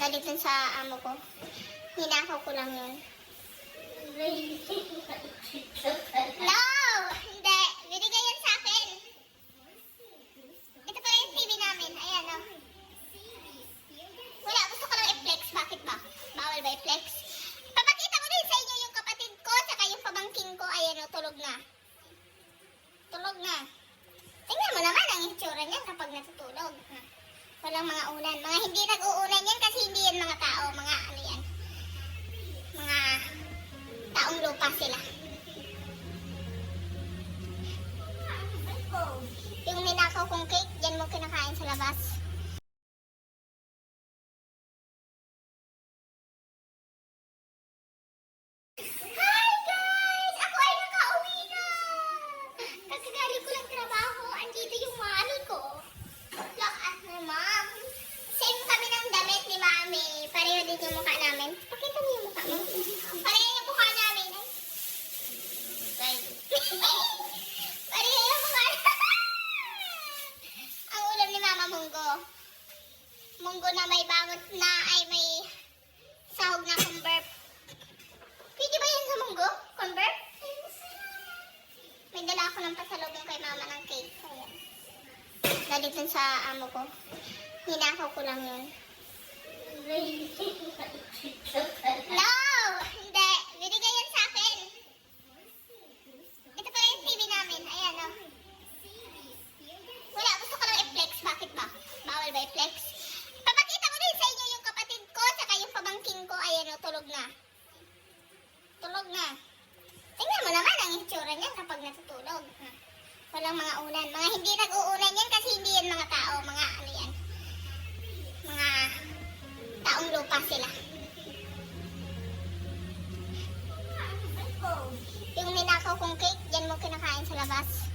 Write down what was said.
Galit dun sa amo ko. Hinakaw ko lang yun. No! Hindi. Binigay yan sa akin. Ito pala yung TV namin. Ayan, oh. Wala. Gusto ko lang i-flex. Bakit ba? Bawal ba i-flex? Papakita ko din sa inyo yung kapatid ko saka yung pamangkin ko. Ayan, oh. Tulog na. Tulog na. Tingnan mo naman ang itsura niyan kapag natutulog. Walang mga ulan. Mga hindi nag-uulan yan kasi hindi yan mga tao. Mga ano yan. Mga taong lupa sila. Yung ninakaw kong cake, dyan mo kinakain sa labas. Hi guys! Ako ay nakauwi na! Kagagaling ko lang trabaho. Andito yung mami ko. Look at her mom. Same kami ng damit ni mami. Pareho din yung mukha namin. Pakita mo yung mukha mo. Pareho yung mukha namin. Pareho yung mukha ang ulam ni Mama Munggo. Munggo na may bangot na ay may sahog na convert. Pwede ba yan sa munggo? Convert? May dala ako ng pasalubong kay Mama ng cake. Ayan. Galit dun sa amo ko. Hinakaw ko lang yun. No! Hindi. Binigay yan sa akin. Ito pala yung TV namin. Ayan, oh. Wala. Gusto ko lang i-flex. Bakit ba? Bawal ba i-flex? Papakita ko din sa inyo yung kapatid ko saka yung pamangkin ko. Ayan, oh. Tulog na. Tulog na. Tingnan mo naman ang itsura niyan kapag natutulog. Walang mga ulan. Mga hindi nag-uulan yan kasi hindi yan mga tao. Mga ano yan. Mga taong lupa sila. Yung ninakaw kong cake, dyan mo kinakain sa labas.